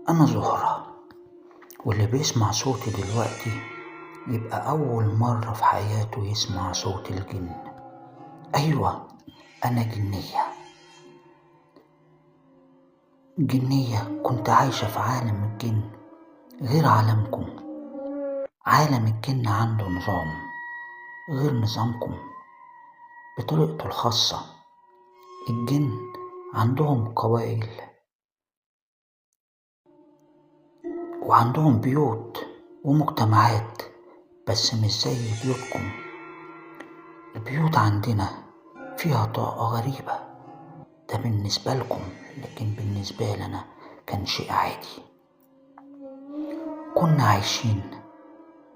أنا زهرة، واللي بيسمع صوتي دلوقتي يبقى أول مرة في حياته يسمع صوت الجن. أيوة، أنا جنية كنت عايشة في عالم الجن غير عالمكم. عالم الجن عنده نظام غير نظامكم بطريقته الخاصة. الجن عندهم قبائل وعندهم بيوت ومجتمعات، بس مش زي بيوتكم. البيوت عندنا فيها طاقة غريبة، ده بالنسبة لكم، لكن بالنسبة لنا كان شيء عادي. كنا عايشين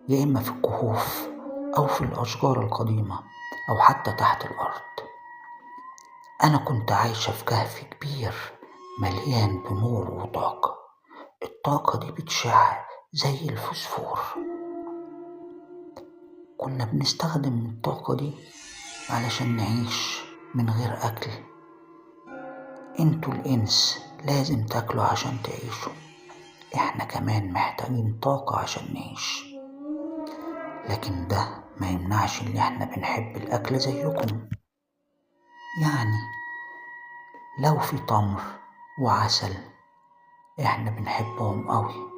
يا إما في الكهوف أو في الأشجار القديمة أو حتى تحت الأرض. أنا كنت عايشة في كهف كبير مليان بنور وطاقة. الطاقة دي بتشع زي الفوسفور. كنا بنستخدم الطاقة دي علشان نعيش من غير أكل. انتوا الإنس لازم تاكلوا عشان تعيشوا، احنا كمان محتاجين طاقة عشان نعيش، لكن ده ما يمنعش ان احنا بنحب الأكل زيكم. يعني لو في تمر وعسل احنا بنحبهم قوي.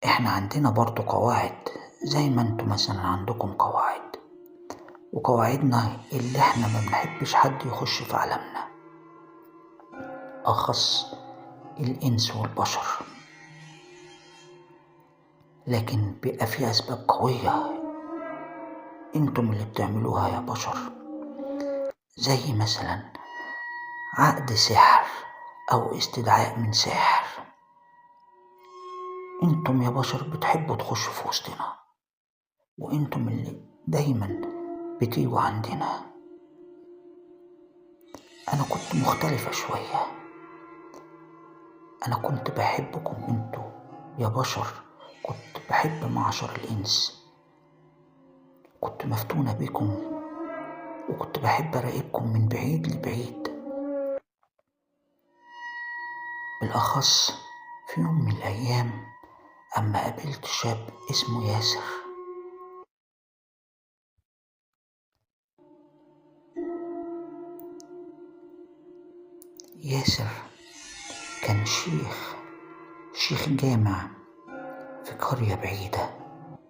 احنا عندنا برضو قواعد زي ما انتوا مثلا عندكم قواعد، وقواعدنا اللي احنا ما بنحبش حد يخش في عالمنا، أخص الإنس والبشر. لكن بيبقى في أسباب قوية انتم اللي بتعملوها يا بشر، زي مثلا عقد سحر أو استدعاء من ساحر. انتم يا بشر بتحبوا تخشوا في وسطنا، وانتم اللي دايما بتيجوا عندنا. أنا كنت مختلفة شوية، أنا كنت بحبكم انتوا يا بشر، كنت بحب معشر الإنس، كنت مفتونة بكم، وكنت بحب أراقبكم من بعيد لبعيد. بالأخص في يوم من الأيام أما قابلت شاب اسمه ياسر. ياسر كان شيخ جامع في قرية بعيدة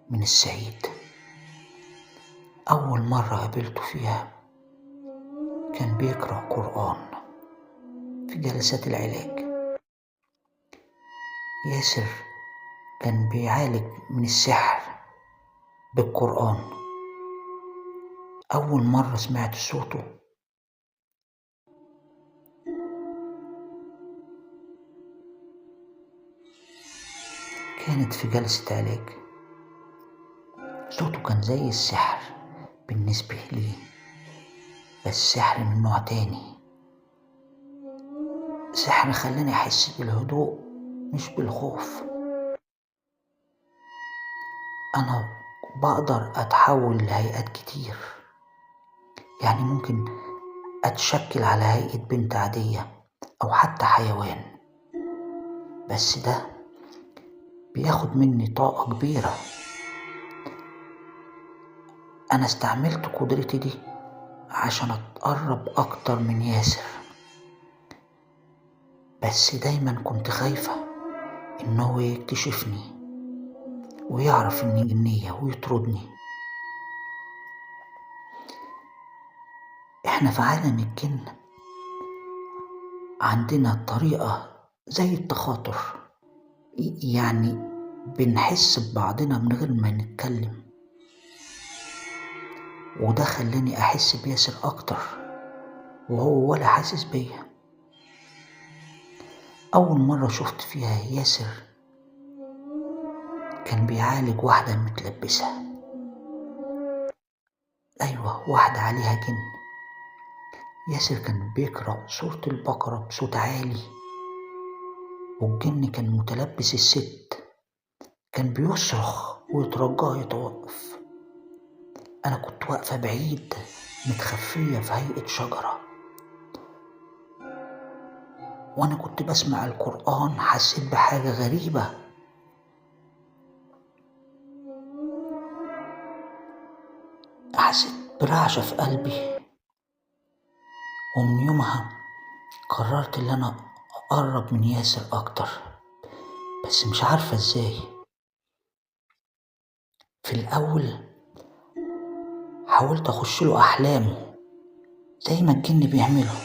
من الصعيد. أول مرة قابلته فيها كان بيقرأ قرآن في جلسات العلاج. ياسر كان بيعالج من السحر بالقرآن. أول مرة سمعت صوته كانت في جلسة علاج. صوته كان زي السحر بالنسبة لي، بس سحر من نوع تاني، سحر خلاني أحس بالهدوء مش بالخوف. أنا بقدر أتحول لهيئات كتير، يعني ممكن أتشكل على هيئة بنت عادية أو حتى حيوان، بس ده بياخد مني طاقة كبيرة. أنا استعملت قدرتي دي عشان أتقرب أكتر من ياسر، بس دايما كنت خايفة إنه يكتشفني ويعرف إني جنية ويطردني. إحنا في عالم الجن عندنا طريقة زي التخاطر، يعني بنحس ببعضنا من غير ما نتكلم، وده خلاني أحس بياسر أكتر وهو ولا حاسس بيا. أول مرة شفت فيها ياسر كان بيعالج واحدة متلبسة، أيوة، واحدة عليها جن. ياسر كان بيقرأ سورة البقرة بصوت عالي، والجن كان متلبس الست، كان بيصرخ ويترجاه يتوقف. أنا كنت واقفة بعيد متخفية في هيئة شجرة. وأنا كنت بسمع القرآن حسيت بحاجة غريبة. حسيت برعشة في قلبي، ومن يومها قررت إن أنا أقرب من ياسر أكتر، بس مش عارفة إزاي. في الأول حاولت أخش له أحلامه زي ما الجن بيعمله.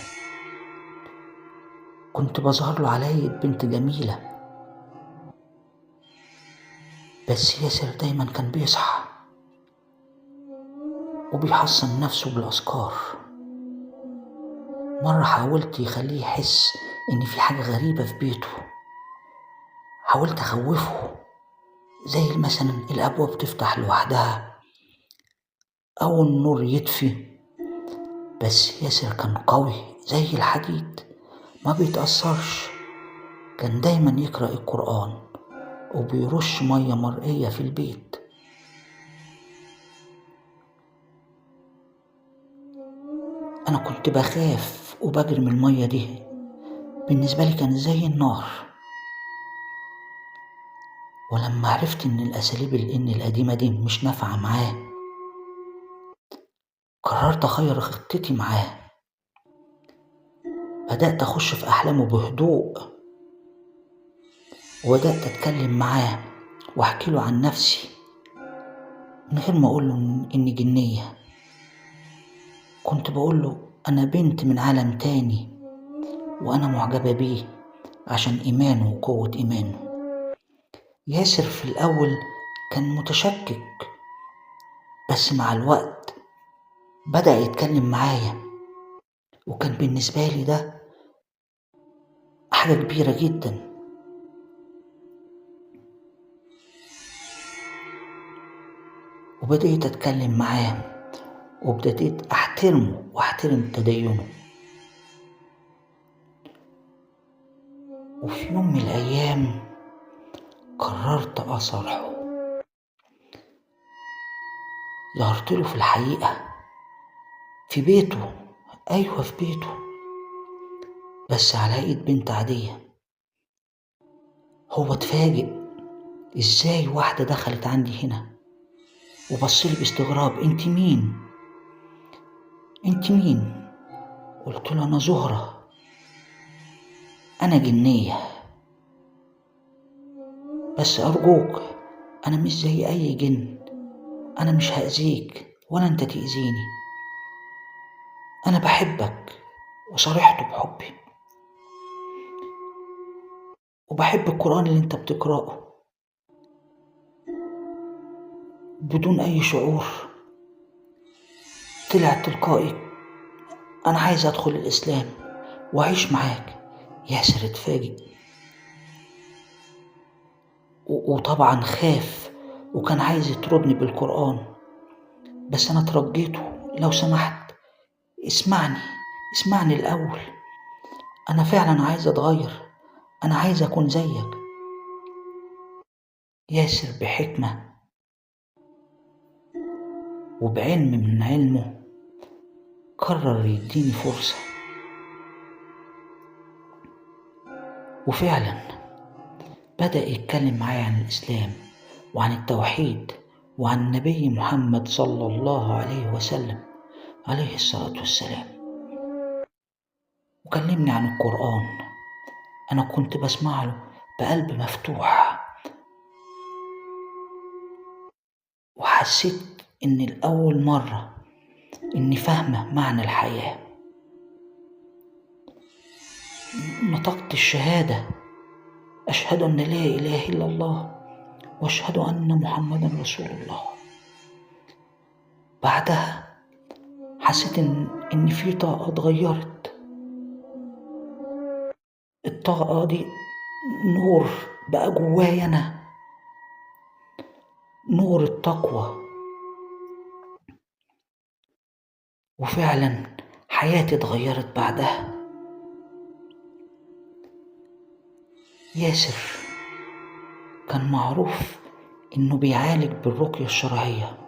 كنت بظهر له علي بنت جميلة، بس ياسر دايما كان بيصحى وبيحصن نفسه بالأذكار. مرة حاولت يخليه يحس إن في حاجة غريبة في بيته. حاولت أخوفه، زي مثلا الأبواب تفتح لوحدها أو النور يطفي، بس ياسر كان قوي زي الحديد، ما بيتأثرش. كان دايما يقرأ القرآن وبيرش مية مرئية في البيت. أنا كنت بخاف وبجري من المية دي، بالنسبة لي كان زي النار. ولما عرفت إن الأساليب القديمة دي مش نافعة معاه، قررت أغير خطتي معاه. بدأت أخش في أحلامه بهدوء، وبدأت أتكلم معاه وأحكي له عن نفسي من غير ما أقول له إني جنية. كنت بقول له أنا بنت من عالم تاني، وأنا معجبة بيه عشان إيمانه وقوة إيمانه. ياسر في الأول كان متشكك، بس مع الوقت بدأ يتكلم معايا، وكان بالنسبة لي ده حاجة كبيرة جدا. وبدأت أتكلم معاه، وبدأت أحترمه وأحترم تدينه. وفي يوم من الأيام قررت أصارحه. ظهرت له في الحقيقة في بيته، أيوة في بيته، بس على إيد بنت عادية. هو اتفاجئ إزاي واحدة دخلت عندي هنا، وبصلي باستغراب. انت مين؟ انت مين؟ قلت له أنا زهرة، أنا جنية، بس أرجوك أنا مش زي أي جن، أنا مش هأذيك ولا أنت تأذيني، أنا بحبك. وصرحته بحبي، وبحب القرآن اللي أنت بتقرأه. بدون أي شعور طلع تلقائي أنا عايز أدخل الإسلام وأعيش معاك. ياسر اتفاجئ، وطبعا خاف وكان عايز يطردني بالقرآن، بس أنا ترجيته لو سمحت اسمعني الأول، أنا فعلا عايز أتغير، أنا عايز أكون زيك. ياسر بحكمة وبعلم من علمه قرر يديني فرصة، وفعلا بدأ يتكلم معايا عن الإسلام وعن التوحيد وعن النبي محمد صلى الله عليه وسلم عليه الصلاة والسلام، وكلمني عن القرآن. أنا كنت بسمع له بقلب مفتوح، وحسيت إن الأول مرة إني فاهمة معنى الحياة. نطقت الشهادة، أشهد أن لا إله إلا الله وأشهد أن محمدا رسول الله. بعدها حسيت إن في طاقة اتغيرت. الطاقة دي نور بقى جوايا أنا، نور التقوى. وفعلا حياتي اتغيرت بعدها. ياسر كان معروف إنه بيعالج بالرقية الشرعية.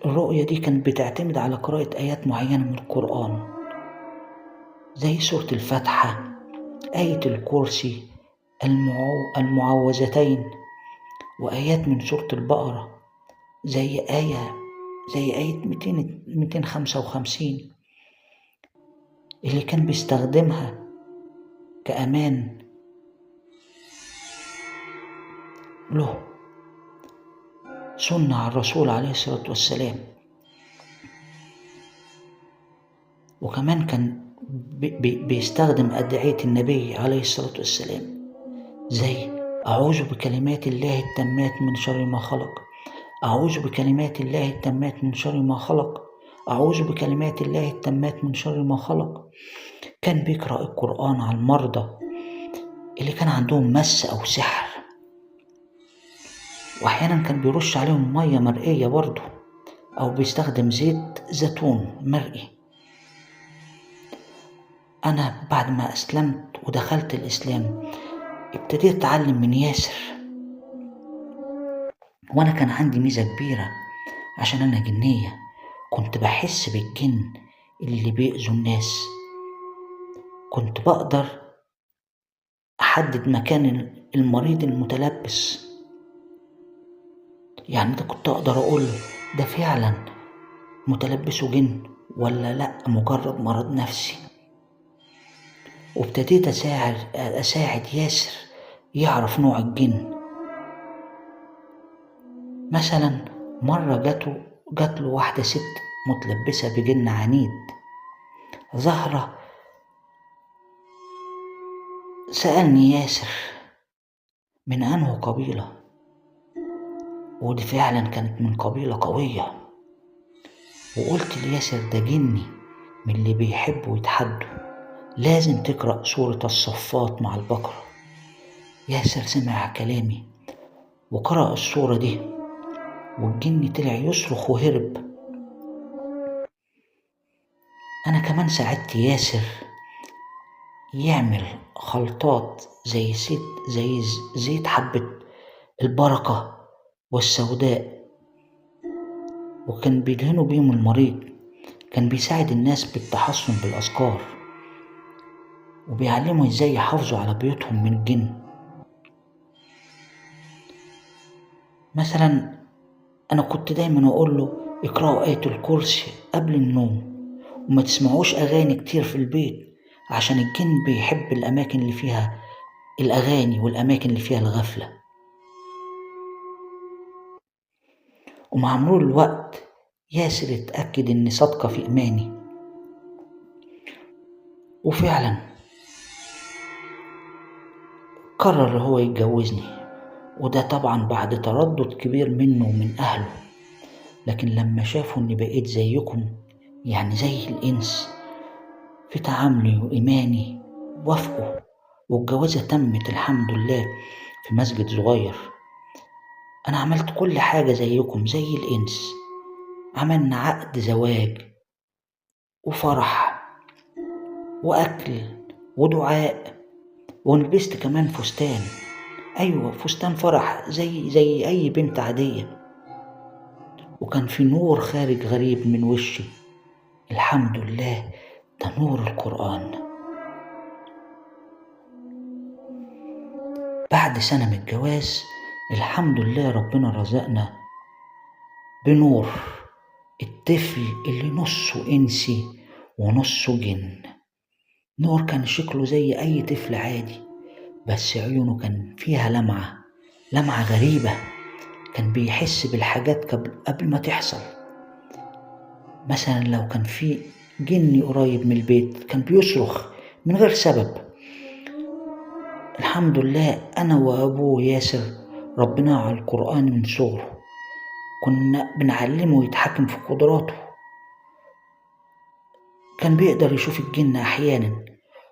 الرقية دي كانت بتعتمد على قراءة آيات معينة من القرآن، زي سورة الفاتحة، آية الكرسي، المعوذتين، وآيات من سورة البقرة زي آية 255 اللي كان بيستخدمها كأمان له، سنة على الرسول عليه الصلاة والسلام. وكمان كان بيستخدم أدعية النبي عليه الصلاة والسلام زي أعوذ بكلمات الله التامات من شر ما خلق، أعوذ بكلمات الله التامات من شر ما خلق، أعوذ بكلمات الله التامات من شر ما خلق. كان بيقرأ القرآن على المرضى اللي كان عندهم مس أو سحر، وأحيانا كان بيرش عليهم مية مرئية برضه، أو بيستخدم زيت زيتون مرئي. أنا بعد ما أسلمت ودخلت الإسلام ابتديت أتعلم من ياسر، وأنا كان عندي ميزة كبيرة عشان أنا جنية، كنت بحس بالجن اللي بيأذوا الناس، كنت بقدر أحدد مكان المريض المتلبس. يعني ده كنت أقدر أقول ده فعلا متلبسه جن ولا لأ مجرد مرض نفسي. وابتديت أساعد ياسر يعرف نوع الجن. مثلا مرة جات له واحدة ست متلبسة بجن عنيد ظاهرة. سألني ياسر من أنه قبيلة، ودي فعلا كانت من قبيلة قوية. وقلت لياسر ده جني من اللي بيحبوا يتحدوا، لازم تقرأ سورة الصفات مع البقرة. ياسر سمع كلامي وقرأ السورة دي، والجن طلع يصرخ وهرب. أنا كمان ساعدت ياسر يعمل خلطات زي زيت حبة البركة والسوداء، وكان بيدهنوا بيهم المريض. كان بيساعد الناس بالتحصن بالأذكار، وبيعلموا ازاي يحافظوا على بيوتهم من الجن. مثلا أنا كنت دايما أقول له اقرأوا آية الكرسي قبل النوم، وما تسمعوش أغاني كتير في البيت عشان الجن بيحب الأماكن اللي فيها الأغاني والأماكن اللي فيها الغفلة. ومع مرور الوقت ياسر اتأكد إني صادقة في إيماني، وفعلا قرر هو يتجوزني، وده طبعا بعد تردد كبير منه ومن أهله. لكن لما شافوا إني بقيت زيكم، يعني زي الإنس في تعاملي وإيماني، وافقوا، والجوازة تمت الحمد لله في مسجد صغير. أنا عملت كل حاجة زيكم زي الإنس، عملنا عقد زواج وفرح وأكل ودعاء، ولبست كمان فستان، أيوة فستان فرح زي أي بنت عادية. وكان في نور خارج غريب من وشي، الحمد لله ده نور القرآن. بعد سنة من الجواز الحمد لله ربنا رزقنا بنور، الطفل اللي نصه إنسي ونصه جن. نور كان شكله زي أي طفل عادي، بس عيونه كان فيها لمعة غريبة، كان بيحس بالحاجات قبل ما تحصل. مثلا لو كان في جن قريب من البيت كان بيصرخ من غير سبب. الحمد لله أنا وأبوه ياسر ربنا على القرآن من صغره، كنا بنعلمه يتحكم في قدراته. كان بيقدر يشوف الجن أحيانا،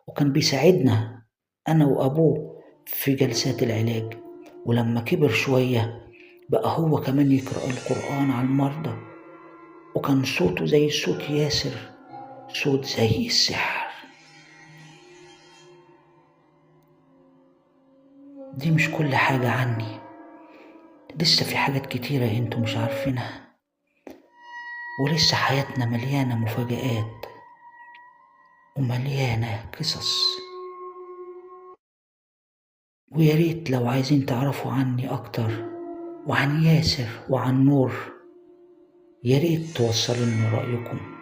وكان بيساعدنا أنا وأبوه في جلسات العلاج. ولما كبر شوية بقى هو كمان يقرأ القرآن على المرضى، وكان صوته زي صوت ياسر، صوت زي السحر. دي مش كل حاجة عني، لسه في حاجات كتيرة انتوا مش عارفينها، ولسه حياتنا مليانة مفاجآت. ومليانة قصص. وياريت لو عايزين تعرفوا عني أكتر وعن ياسر وعن نور، ياريت توصلوا لنا رأيكم.